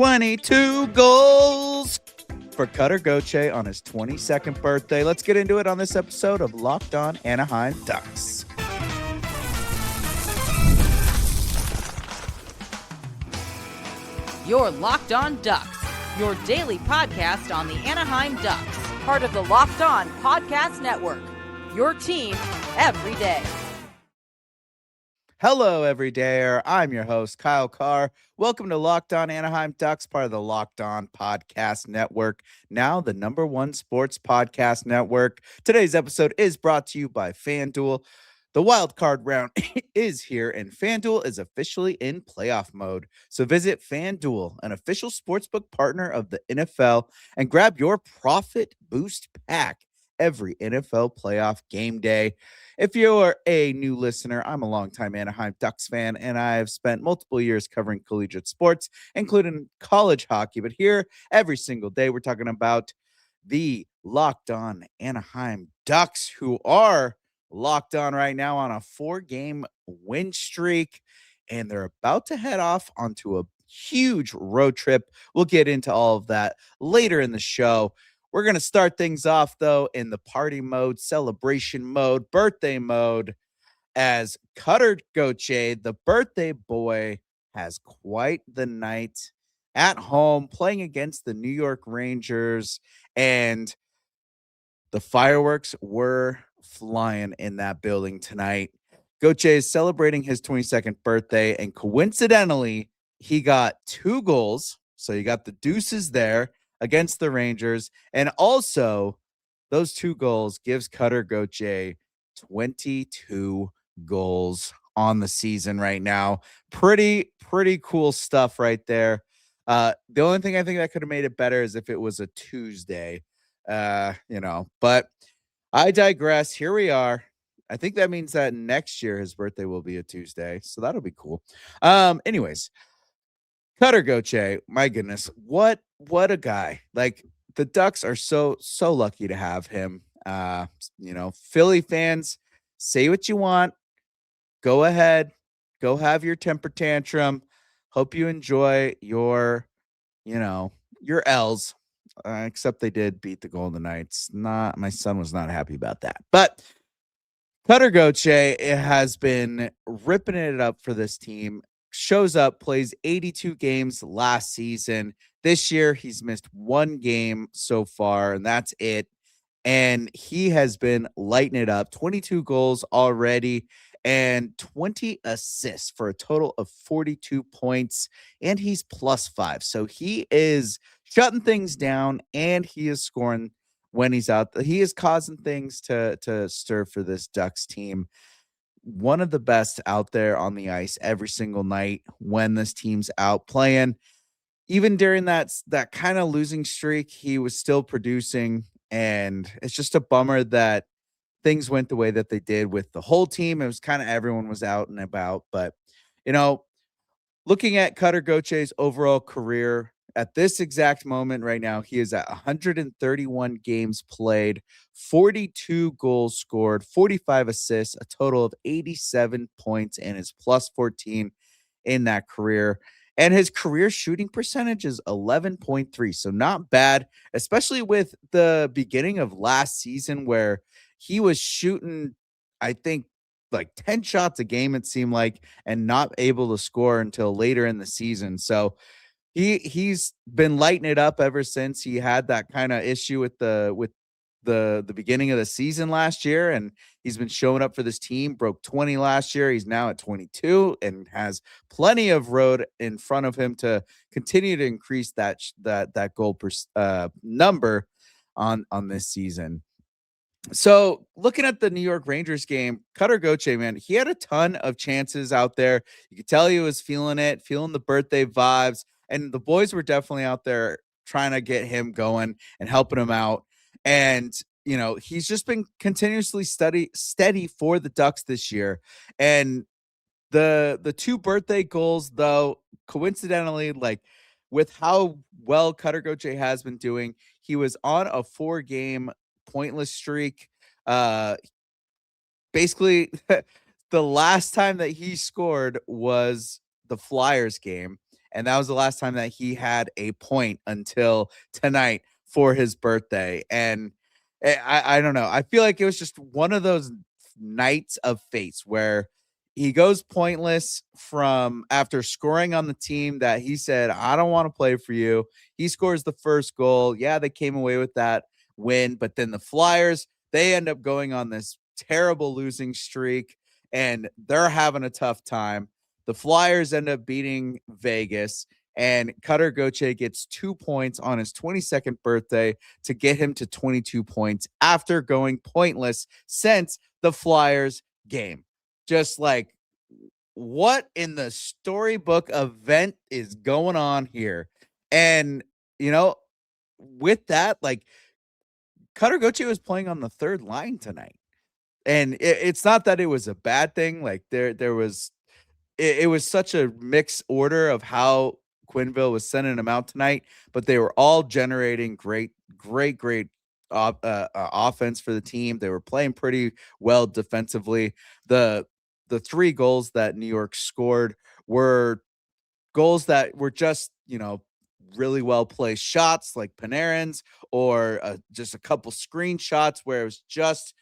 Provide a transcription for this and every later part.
22 goals for Cutter Gauthier on his 22nd birthday. Let's get into it on this episode of Locked On Anaheim Ducks. You're Locked On Ducks, your daily podcast on the Anaheim Ducks, part of the Locked On Podcast Network, your team every day. Hello, everydayer. I'm your host, Kyle Carr. Welcome to Locked On Anaheim Ducks, part of the Locked On Podcast Network, now the #1 sports podcast network. Today's episode is brought to you by FanDuel. The wild card round is here, and FanDuel is officially in playoff mode. So visit FanDuel, an official sportsbook partner of the NFL, and grab your profit boost pack every NFL playoff game day. If you're a new listener, I'm a longtime Anaheim Ducks fan, and I've spent multiple years covering collegiate sports, including college hockey. But here, every single day, we're talking about the Locked On Anaheim Ducks, who are locked on right now on a 4-game win streak, and they're about to head off onto a huge road trip. We'll get into all of that later in the show. We're going to start things off, though, in the party mode, celebration mode, birthday mode, as Cutter Gauthier, the birthday boy, has quite the night at home playing against the New York Rangers, and the fireworks were flying in that building tonight. Gauthier is celebrating his 22nd birthday, and coincidentally, he got 2 goals, so you got the deuces there against the Rangers, and also those 2 goals gives Cutter Gauthier 22 goals on the season right now. Pretty cool stuff right there. The only thing I think that could have made it better is if it was a Tuesday, but I digress. Here we are. I think that means that next year his birthday will be a Tuesday, so that'll be cool. Anyways, Cutter Gauthier, my goodness, what a guy. Like, the Ducks are so lucky to have him. Philly fans, say what you want. Go ahead. Go have your temper tantrum. Hope you enjoy your L's. Except they did beat the Golden Knights. My son was not happy about that. But Cutter Gauthier has been ripping it up for this team. Shows up, plays 82 games last season. This year, he's missed 1 game so far, and that's it. And he has been lighting it up. 22 goals already and 20 assists for a total of 42 points. And he's +5. So he is shutting things down, and he is scoring when he's out. He is causing things to stir for this Ducks team. One of the best out there on the ice every single night when this team's out playing. Even during that kind of losing streak, he was still producing, and it's just a bummer that things went the way that they did with the whole team. It was kind of everyone was out and about, but looking at Cutter Gauthier's overall career at this exact moment right now, he is at 131 games played, 42 goals scored, 45 assists, a total of 87 points, and is +14 in that career. And his career shooting percentage is 11.3. So not bad, especially with the beginning of last season where he was shooting, I think, like 10 shots a game, it seemed like, and not able to score until later in the season. So he's been lighting it up ever since he had that kind of issue with the beginning of the season last year, and he's been showing up for this team. Broke 20 last year. He's now at 22 and has plenty of road in front of him to continue to increase that goal number on this season. So looking at the New York Rangers game, Cutter Gauthier, man, he had a ton of chances out there. You could tell he was feeling the birthday vibes, and the boys were definitely out there trying to get him going and helping him out. And, he's just been continuously steady for the Ducks this year. And the 2 birthday goals, though, coincidentally, like, with how well Cutter Gauthier has been doing, he was on a 4-game pointless streak. Basically, the last time that he scored was the Flyers game, And that was the last time that he had a point until tonight for his birthday. And I don't know. I feel like it was just one of those nights of face where he goes pointless from after scoring on the team that he said, I don't want to play for you. He scores the first goal. Yeah, they came away with that win, but then the Flyers, they end up going on this terrible losing streak and they're having a tough time. The Flyers end up beating Vegas, and Cutter Gauthier gets 2 points on his 22nd birthday to get him to 22 points after going pointless since the Flyers game. Just like, what in the storybook event is going on here? And, you know, with that, like, Cutter Gauthier was playing on the third line tonight. And it's not that it was a bad thing. Like, there was it was such a mixed order of how Quenneville was sending them out tonight, but they were all generating great offense for the team. They were playing pretty well defensively. The 3 goals that New York scored were goals that were just, really well placed shots like Panarin's, or just a couple screenshots where it was just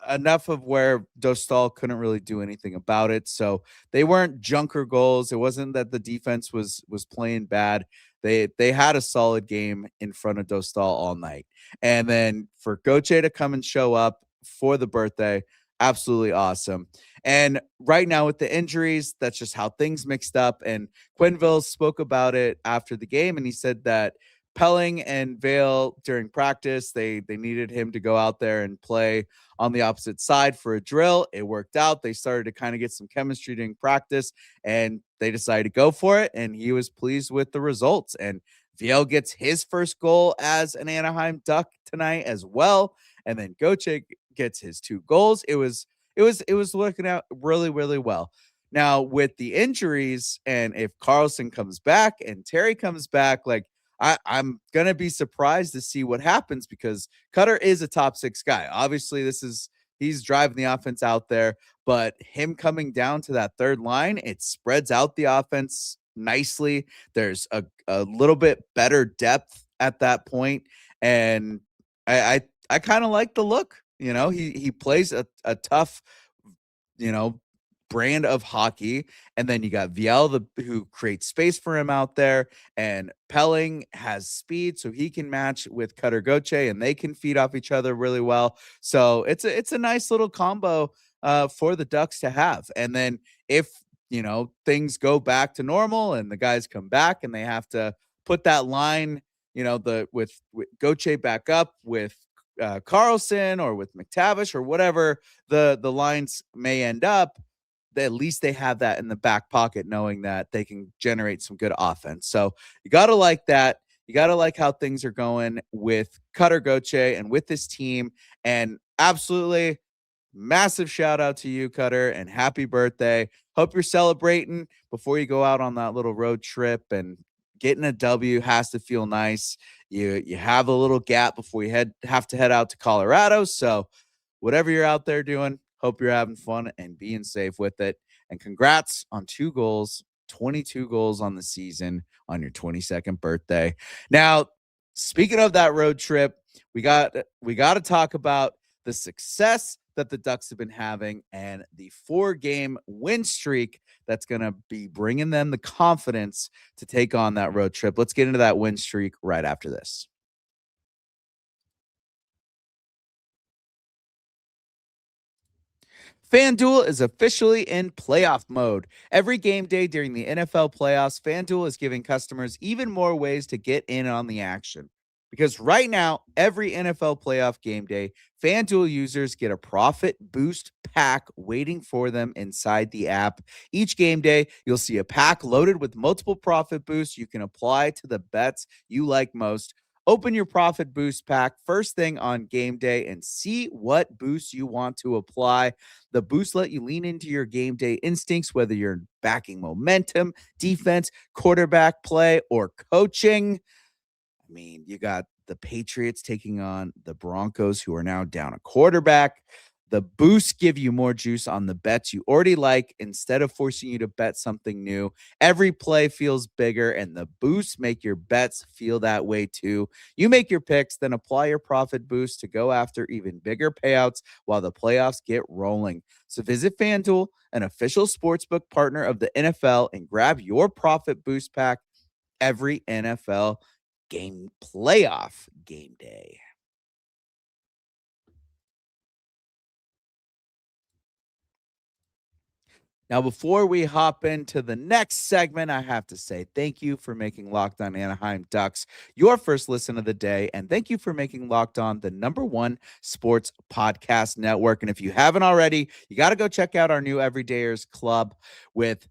enough of where Dostal couldn't really do anything about it. So they weren't junker goals. It wasn't that the defense was playing bad. They had a solid game in front of Dostal all night. And then for Gauthier to come and show up for the birthday, absolutely awesome. And right now with the injuries, that's just how things mixed up. And Quenneville spoke about it after the game, and he said that Pelling and Vale during practice, they needed him to go out there and play on the opposite side for a drill. It worked out. They started to kind of get some chemistry during practice, and they decided to go for it, and he was pleased with the results. And Viel gets his first goal as an Anaheim Duck tonight as well, and then Gauthier gets his 2 goals. It was working out really, really well. Now with the injuries, and if Carlson comes back and Terry comes back, like, I'm gonna be surprised to see what happens, because Cutter is a top 6 guy. Obviously, he's driving the offense out there, but him coming down to that third line, it spreads out the offense nicely. There's a little bit better depth at that point, and I kind of like the look. He plays a tough, you know, brand of hockey. And then you got Viel, who creates space for him out there, and Pelling has speed, so he can match with Cutter Gauthier, and they can feed off each other really well. So it's a nice little combo for the Ducks to have. And then if things go back to normal and the guys come back and they have to put that line, with Gauthier back up with Carlson or with McTavish or whatever the lines may end up, at least they have that in the back pocket, knowing that they can generate some good offense. So you got to like that. You got to like how things are going with Cutter Gauthier and with this team. And absolutely massive shout out to you, Cutter, and happy birthday. Hope you're celebrating before you go out on that little road trip, and getting a W has to feel nice. You have a little gap before you have to head out to Colorado. So whatever you're out there doing, hope you're having fun and being safe with it. And congrats on 2 goals, 22 goals on the season on your 22nd birthday. Now, speaking of that road trip, we got to talk about the success that the Ducks have been having and the 4-game win streak that's going to be bringing them the confidence to take on that road trip. Let's get into that win streak right after this. FanDuel is officially in playoff mode. Every game day during the NFL playoffs, FanDuel is giving customers even more ways to get in on the action. Because right now, every NFL playoff game day, FanDuel users get a profit boost pack waiting for them inside the app. Each game day, you'll see a pack loaded with multiple profit boosts you can apply to the bets you like most. Open your profit boost pack first thing on game day and see what boosts you want to apply. The boosts let you lean into your game day instincts, whether you're backing momentum, defense, quarterback play, or coaching. I mean, you got the Patriots taking on the Broncos, who are now down a quarterback. The boosts give you more juice on the bets you already like instead of forcing you to bet something new. Every play feels bigger, and the boosts make your bets feel that way too. You make your picks, then apply your profit boost to go after even bigger payouts while the playoffs get rolling. So visit FanDuel, an official sportsbook partner of the NFL, and grab your profit boost pack every NFL game playoff game day. Now, before we hop into the next segment, I have to say thank you for making Locked On Anaheim Ducks your first listen of the day. And thank you for making Locked On the #1 sports podcast network. And if you haven't already, you got to go check out our new Everydayers Club with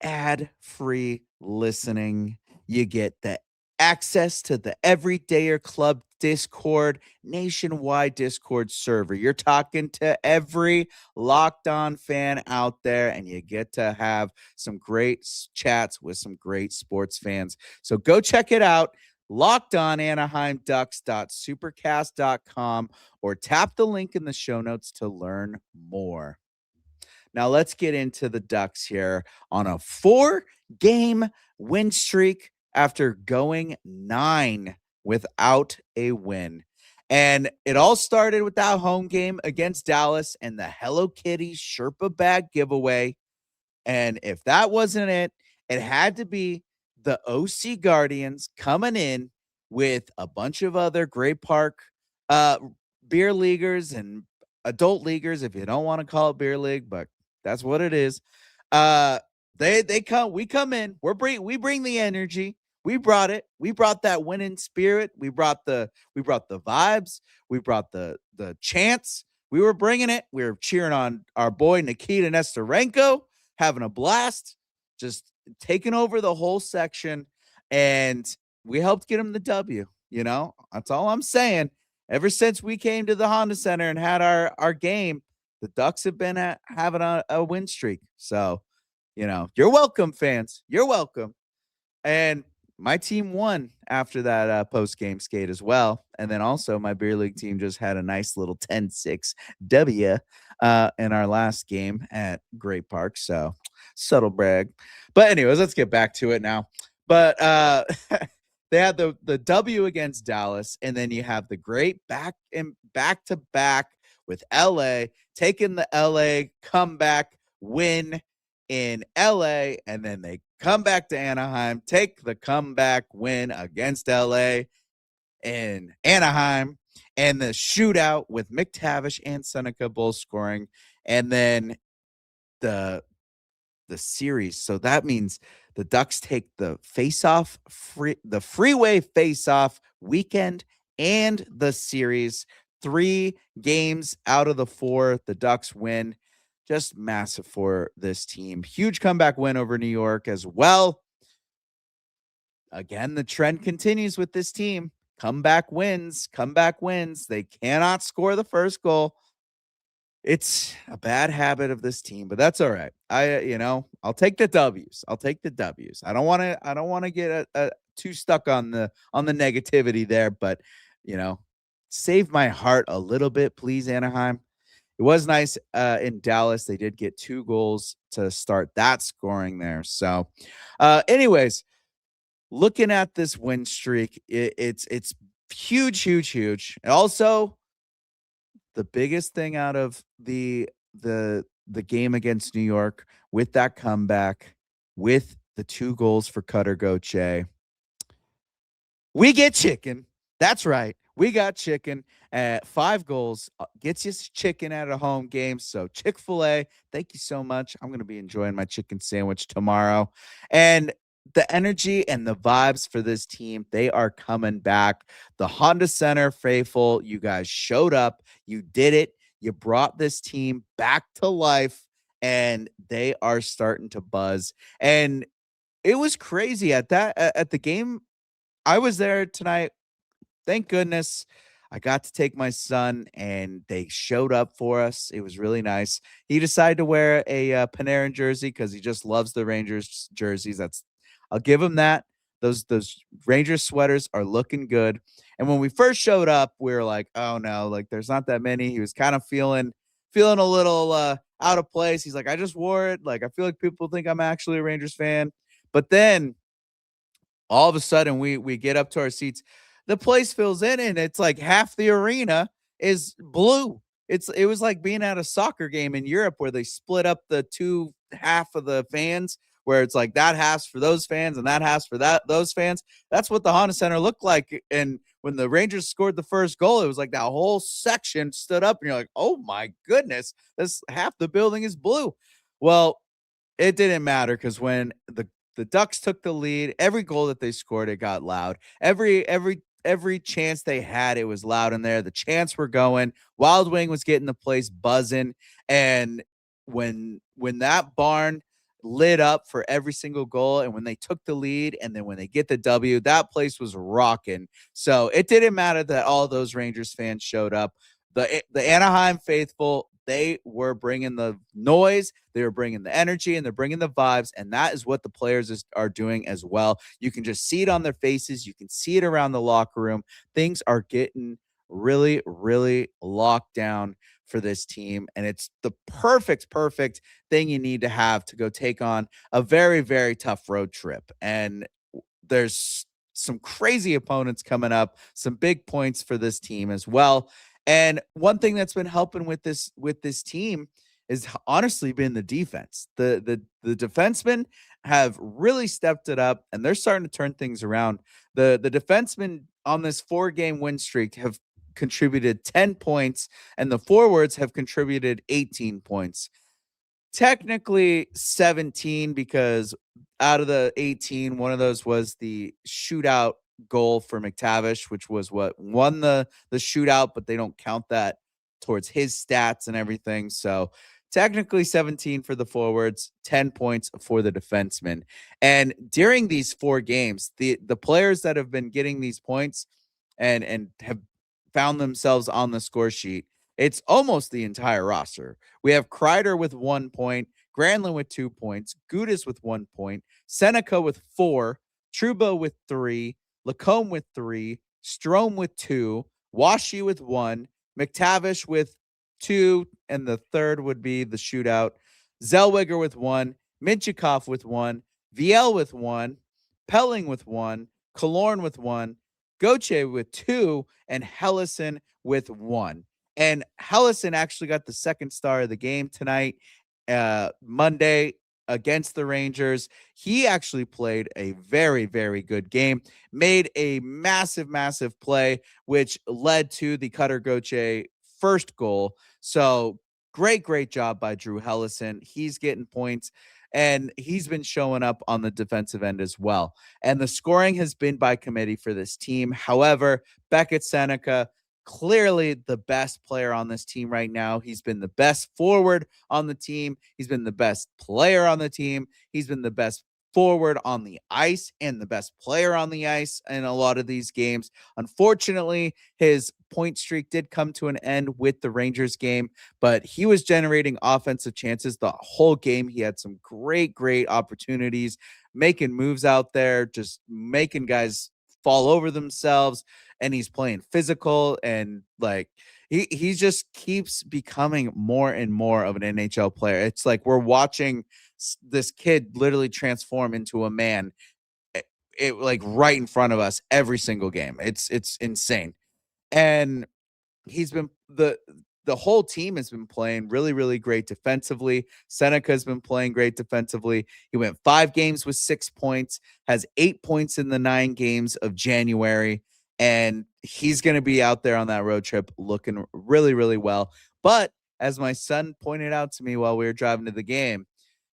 ad-free listening. You get the access to the Everydayer Club Discord, nationwide Discord server. You're talking to every Locked On fan out there, and you get to have some great chats with some great sports fans. So go check it out. LockedOnAnaheimDucks.supercast.com or tap the link in the show notes to learn more. Now let's get into the Ducks here on a 4-game win streak after going 9 without a win. And it all started with that home game against Dallas and the Hello Kitty Sherpa bag giveaway. And if that wasn't it, it had to be the OC Guardians coming in with a bunch of other Great Park beer leaguers and adult leaguers, if you don't want to call it beer league, but that's what it is. We come in, we bring the energy. We brought it. We brought that winning spirit. We brought the vibes. We brought the chants. We were bringing it. We were cheering on our boy Nikita Nesterenko, having a blast, just taking over the whole section, and we helped get him the W. That's all I'm saying. Ever since we came to the Honda Center and had our game, the Ducks have been having a win streak. So, you're welcome, fans. You're welcome. And my team won after that post-game skate as well. And then also my beer league team just had a nice little 10-6 W in our last game at Great Park. So subtle brag. But anyways, let's get back to it now. But they had the W against Dallas, and then you have the great back-to-back with LA, taking the LA comeback win in LA, and then they come back to Anaheim, take the comeback win against LA in Anaheim, and the shootout with McTavish and Sennecke both scoring, and then the series. So that means the Ducks take the freeway face-off weekend and the series. 3 games out of the 4, the Ducks win. Just massive for this team. Huge comeback win over New York as well. Again, the trend continues with this team. Comeback wins. They cannot score the first goal. It's a bad habit of this team, but that's all right. I'll take the W's. I don't want to get too stuck on the negativity there, but save my heart a little bit, please, Anaheim. It was nice in Dallas. They did get 2 goals to start that scoring there. So, anyways, looking at this win streak, it's huge. And also, the biggest thing out of the game against New York with that comeback, with the 2 goals for Cutter Gauthier, we get chicken. That's right. We got chicken at 5 goals. Gets you chicken at a home game. So Chick-fil-A, thank you so much. I'm going to be enjoying my chicken sandwich tomorrow. And the energy and the vibes for this team, they are coming back. The Honda Center faithful, you guys showed up. You did it. You brought this team back to life, and they are starting to buzz. And it was crazy at the game. I was there tonight. Thank goodness I got to take my son, and they showed up for us. It was really nice. He decided to wear a Panarin jersey because he just loves the Rangers jerseys. I'll give him that. Those Rangers sweaters are looking good. And when we first showed up, we were like, oh no, like there's not that many. He was kind of feeling a little out of place. He's like, I just wore it. Like, I feel like people think I'm actually a Rangers fan. But then all of a sudden we get up to our seats, the place fills in, and it's like half the arena is blue. It was like being at a soccer game in Europe where they split up the two half of the fans, where it's like that half's for those fans and that half's for those fans. That's what the Honda Center looked like. And when the Rangers scored the first goal, it was like that whole section stood up, and you're like, oh my goodness, this half the building is blue. Well, it didn't matter, because when the Ducks took the lead, every goal that they scored, it got loud. Every chance they had, it was loud in there. The chants were going. Wild Wing was getting the place buzzing. And when that barn lit up for every single goal, and when they took the lead, and then when they get the W, that place was rocking. So it didn't matter that all those Rangers fans showed up. The Anaheim faithful, they were bringing the noise, they were bringing the energy, and they're bringing the vibes, and that is what the players are doing as well. You can just see it on their faces. You can see it around the locker room. Things are getting really, really locked down for this team, and it's the perfect thing you need to have to go take on a very, very tough road trip. And there's some crazy opponents coming up, some big points for this team as well. And one thing that's been helping with this team is honestly been the defense. The defensemen have really stepped it up, and they're starting to turn things around. The defensemen on this 4-game win streak have contributed 10 points, and the forwards have contributed 18 points. Technically 17, because out of the 18, one of those was the shootout goal for McTavish, which was what won the shootout, but they don't count that towards his stats and everything. So technically 17 for the forwards, 10 points for the defensemen. And during these 4 games, the players that have been getting these points and have found themselves on the score sheet, it's almost the entire roster. We have Kreider with 1 point, Granlund with 2 points, Gudas with 1 point, Sennecke with 4, Trouba with 3, Lacombe with 3, Strome with 2, Washi with 1, McTavish with 2, and the third would be the shootout, Zellweger with 1, Minchikov with 1, Viel with 1, Pelling with 1, Killorn with 1, Gauthier with 2, and Helleson with 1. And Helleson actually got the second star of the game tonight, Monday, against the Rangers. He actually played a very, very good game, made a massive play, which led to the Cutter Gauthier first goal. So great job by Drew Helleson. He's getting points, and he's been showing up on the defensive end as well. And the scoring has been by committee for this team. However, Beckett, Sennecke, clearly the best player on this team right now. He's been the best forward on the team. He's been the best player on the team. He's been the best forward on the ice and the best player on the ice in a lot of these games. Unfortunately, his point streak did come to an end with the Rangers game, but he was generating offensive chances the whole game. He had some great opportunities, making moves out there, just making guys fall over themselves, and he's playing physical, and like he just keeps becoming more and more of an NHL player. It's like we're watching this kid literally transform into a man, it like right in front of us every single game. It's insane. And he's been the whole team has been playing really great defensively. Sennecke has been playing great defensively. He went 5 games with 6 points, has 8 points in the 9 games of January, and he's going to be out there on that road trip looking really well. But as my son pointed out to me while we were driving to the game,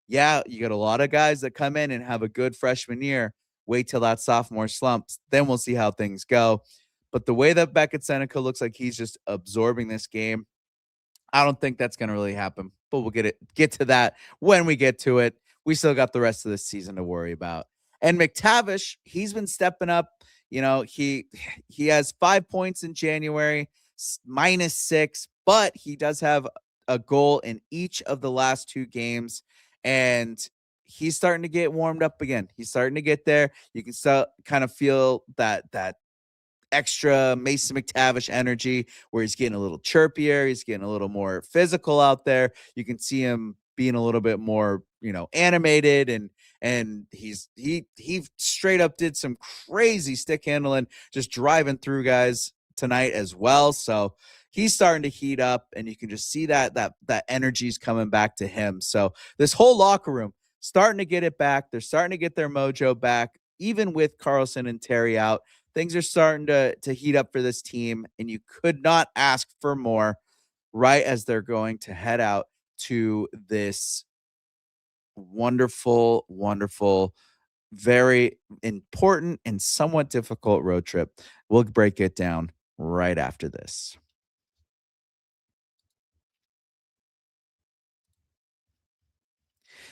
yeah, you got a lot of guys that come in and have a good freshman year. Wait till that sophomore slumps, then we'll see how things go. But the way that Beckett Sennecke looks like he's just absorbing this game, I don't think that's going to really happen, but we'll get to that when we get to it. We still got the rest of this season to worry about. And McTavish, he's been stepping up. You know, he has 5 points in January, -6, but he does have a goal in each of the last 2 games. And he's starting to get warmed up again. He's starting to get there. You can still kind of feel that extra Mason McTavish energy where he's getting a little chirpier. He's getting a little more physical out there. You can see him being a little bit more, animated, and he straight up did some crazy stick handling, just driving through guys tonight as well. So he's starting to heat up, and you can just see that energy's coming back to him. So this whole locker room starting to get it back. They're starting to get their mojo back, even with Carlson and Terry out. Things are starting to heat up for this team, and you could not ask for more right as they're going to head out to this wonderful, wonderful, very important and somewhat difficult road trip. We'll break it down right after this.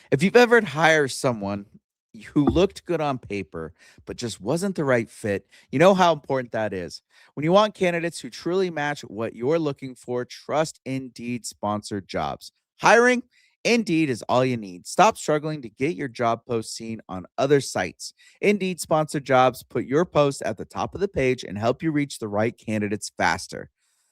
If you've ever hired someone who looked good on paper, but just wasn't the right fit, you know how important that is. When you want candidates who truly match what you're looking for, trust Indeed sponsored jobs. Hiring? Indeed is all you need. Stop struggling to get your job post seen on other sites. Indeed sponsored jobs put your post at the top of the page and help you reach the right candidates faster.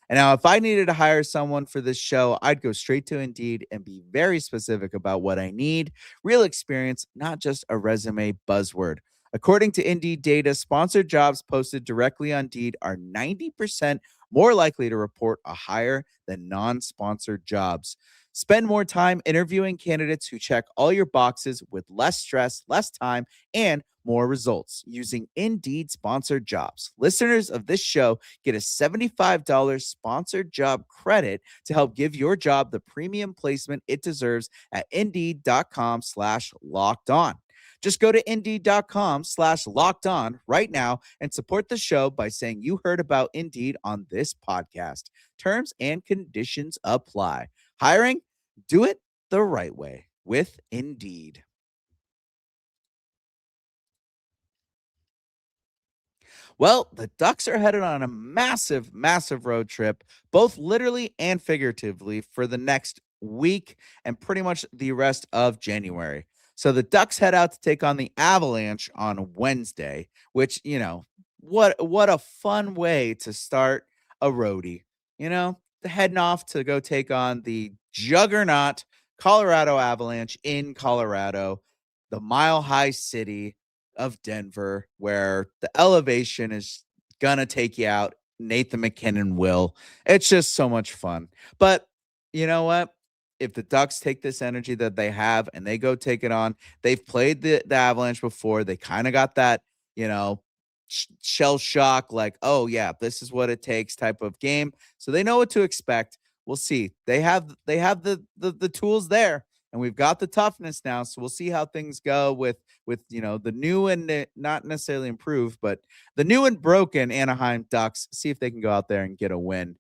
And now, if I needed to hire someone for this show, I'd go straight to Indeed and be very specific about what I need. Real experience, not just a resume buzzword. According to Indeed data, sponsored jobs posted directly on Indeed are 90% more likely to report a hire than non sponsored jobs. Spend more time interviewing candidates who check all your boxes with less stress, less time, and more results using Indeed sponsored jobs. Listeners of this show get a $75 sponsored job credit to help give your job the premium placement it deserves at Indeed.com/locked on. Just go to Indeed.com/locked on right now and support the show by saying you heard about Indeed on this podcast. Terms and conditions apply. Hiring? Do it the right way with Indeed. Well, the Ducks are headed on a massive, massive road trip, both literally and figuratively, for the next week and pretty much the rest of January. So the Ducks head out to take on the Avalanche on Wednesday, which, what a fun way to start a roadie. Heading off to go take on the juggernaut Colorado Avalanche in Colorado, the mile high city of Denver, where the elevation is gonna take you out. Nathan McKinnon will. It's just so much fun. But you know what? If the Ducks take this energy that they have and they go take it on, they've played the Avalanche before. They kind of got that, shell shock, like, oh yeah, this is what it takes type of game. So they know what to expect. We'll see. They have the tools there, and we've got the toughness now. So we'll see how things go with the new and not necessarily improved, but the new and broken Anaheim Ducks. See if they can go out there and get a win.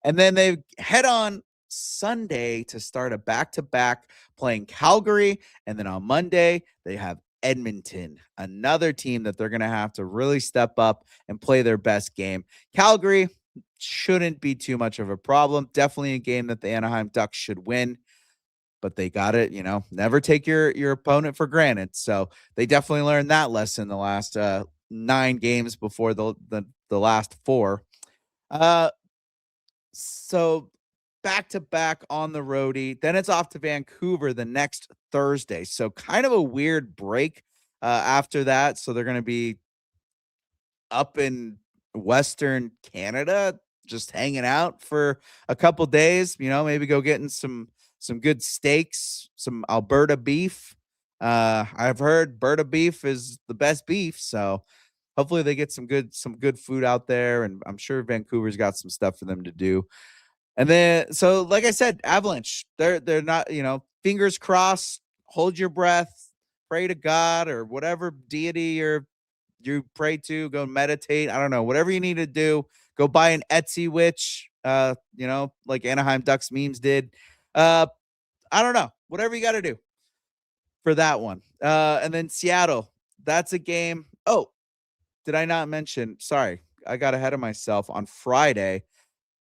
And then they head on Sunday to start a back-to-back playing Calgary, and then on Monday they have Edmonton, another team that they're going to have to really step up and play their best game. Calgary shouldn't be too much of a problem. Definitely a game that the Anaheim Ducks should win, but they got it, never take your opponent for granted. So they definitely learned that lesson the last 9 games before the last 4. So back to back on the roadie. Then it's off to Vancouver the next Thursday. So kind of a weird break after that. So they're going to be up in Western Canada, just hanging out for a couple days, maybe go getting some good steaks, some Alberta beef. I've heard Alberta beef is the best beef, so hopefully they get some good food out there, and I'm sure Vancouver's got some stuff for them to do. And then, so like I said, Avalanche, they're not, fingers crossed, hold your breath, pray to God or whatever deity you pray to, go meditate. I don't know, whatever you need to do. Go buy an Etsy witch, like Anaheim Ducks memes did. I don't know, whatever you got to do for that one. And then Seattle, that's a game. Oh, did I not mention? Sorry, I got ahead of myself. On Friday,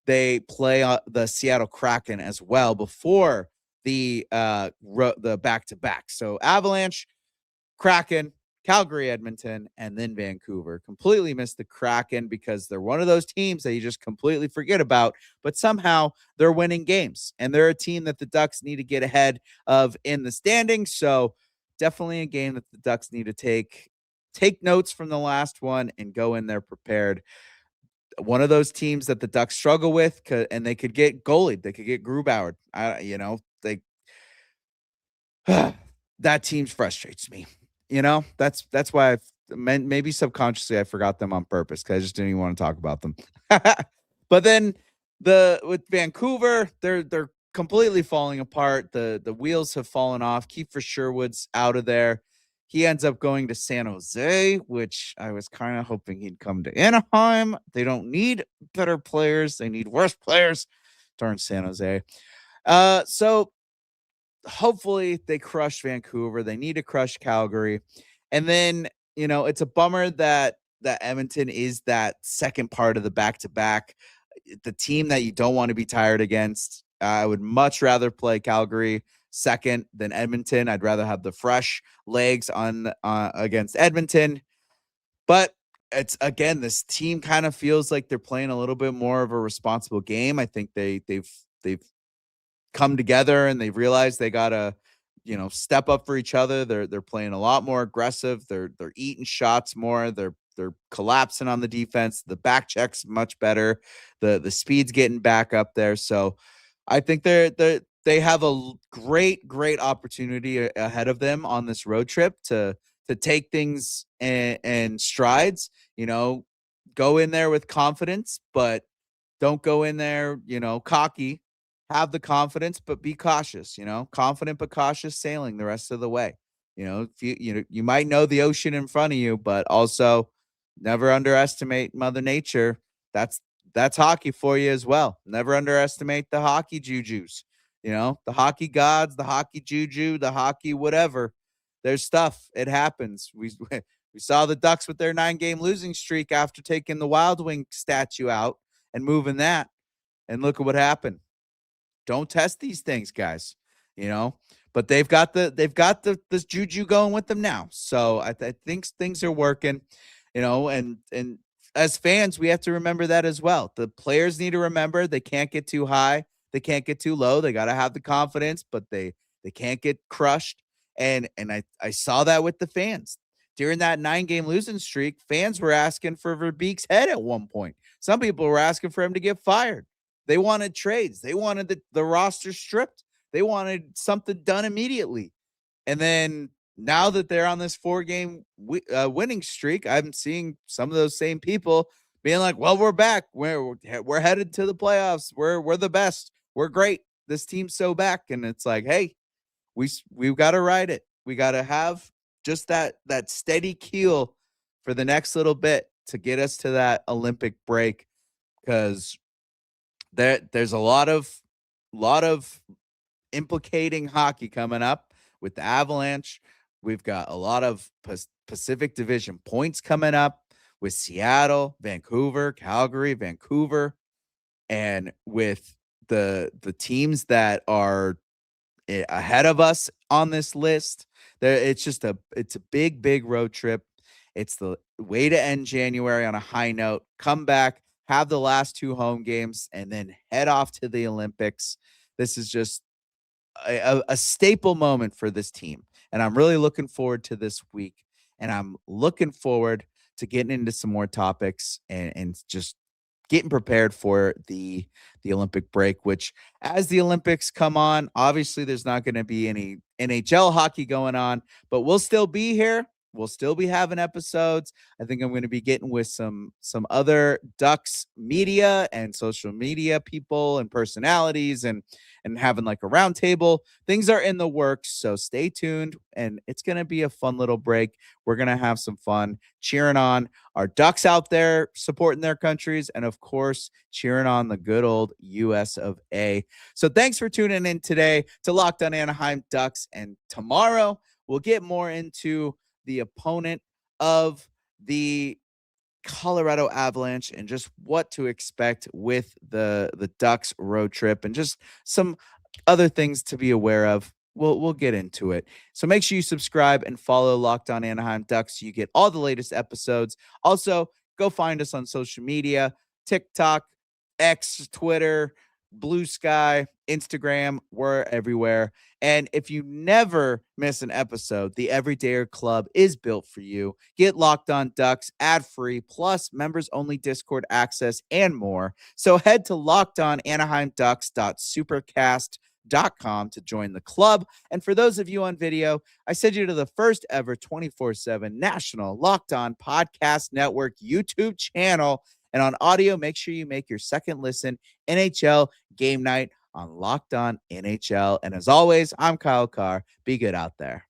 they play the Seattle Kraken as well before the back-to-back. So Avalanche, Kraken, Calgary, Edmonton, and then Vancouver. Completely missed the Kraken because they're one of those teams that you just completely forget about, but somehow they're winning games, and they're a team that the Ducks need to get ahead of in the standings. So definitely a game that the Ducks need to take notes from the last one and go in there prepared. One of those teams that the Ducks struggle with, and they could get goalied. They could get Grubauer. That team frustrates me. That's why maybe subconsciously I forgot them on purpose because I just didn't even want to talk about them. But then with Vancouver, they're completely falling apart. The wheels have fallen off. Kiefer Sherwood's out of there. He ends up going to San Jose, which I was kind of hoping he'd come to Anaheim. They don't need better players. They need worse players. Darn San Jose. So hopefully they crush Vancouver. They need to crush Calgary. And then, it's a bummer that Edmonton is that second part of the back-to-back, the team that you don't want to be tired against. I would much rather play Calgary second than Edmonton. I'd rather have the fresh legs on against Edmonton. But it's, again, this team kind of feels like they're playing a little bit more of a responsible game. I think they've come together and they've realized they gotta, step up for each other. They're playing a lot more aggressive. They're eating shots more. They're collapsing on the defense. The back check's much better. The speed's getting back up there. So I think they have a great opportunity ahead of them on this road trip to take things and strides. Go in there with confidence, but don't go in there, cocky. Have the confidence, but be cautious, confident, but cautious sailing the rest of the way. If you might know the ocean in front of you, but also never underestimate Mother Nature. That's hockey for you as well. Never underestimate the hockey jujus, the hockey gods, the hockey juju, the hockey, whatever. There's stuff. It happens. We saw the Ducks with their 9-game losing streak after taking the Wild Wing statue out and moving that. And look at what happened. Don't test these things, guys, but they've got this juju going with them now. So I think things are working, and as fans, we have to remember that as well. The players need to remember they can't get too high. They can't get too low. They got to have the confidence, but they can't get crushed. And I saw that with the fans during that 9-game losing streak. Fans were asking for Verbeek's head at one point. Some people were asking for him to get fired. They wanted trades. They wanted the roster stripped. They wanted something done immediately. And then now that they're on this 4-game winning streak, I'm seeing some of those same people being like, "Well, we're back. We're headed to the playoffs. We're the best. We're great. This team's so back." And it's like, hey, we've got to ride it. We got to have just that steady keel for the next little bit to get us to that Olympic break, because there's a lot of implicating hockey coming up with the Avalanche. We've got a lot of Pacific Division points coming up with Seattle, Vancouver, Calgary, Vancouver, and with the teams that are ahead of us on this list. It's a big road trip. It's the way to end January on a high note. Come back, have the last 2 home games, and then head off to the Olympics. This is just a staple moment for this team. And I'm really looking forward to this week. And I'm looking forward to getting into some more topics and just getting prepared for the Olympic break, which, as the Olympics come on, obviously there's not going to be any NHL hockey going on, but we'll still be here. We'll still be having episodes. I think I'm going to be getting with some other Ducks media and social media people and personalities and having like a roundtable. Things are in the works, so stay tuned. And it's going to be a fun little break. We're going to have some fun cheering on our Ducks out there, supporting their countries, and of course, cheering on the good old US of A. So thanks for tuning in today to Locked on Anaheim Ducks. And tomorrow we'll get more into the opponent of the Colorado Avalanche and just what to expect with the Ducks road trip and just some other things to be aware of. We'll get into it. So make sure you subscribe and follow Locked On Anaheim Ducks so you get all the latest episodes. Also, go find us on social media, TikTok, X, Twitter, Blue Sky, Instagram. We're everywhere. And if you never miss an episode, the Everydayer Club is built for you. Get Locked On Ducks ad-free, plus members-only Discord access and more. So head to lockedonanaheimducks.supercast.com to join the club. And for those of you on video, I send you to the first ever 24/7 national Locked On Podcast Network YouTube channel. And on audio, make sure you make your second listen NHL Game Night on Locked On NHL. And as always, I'm Kyle Carr. Be good out there.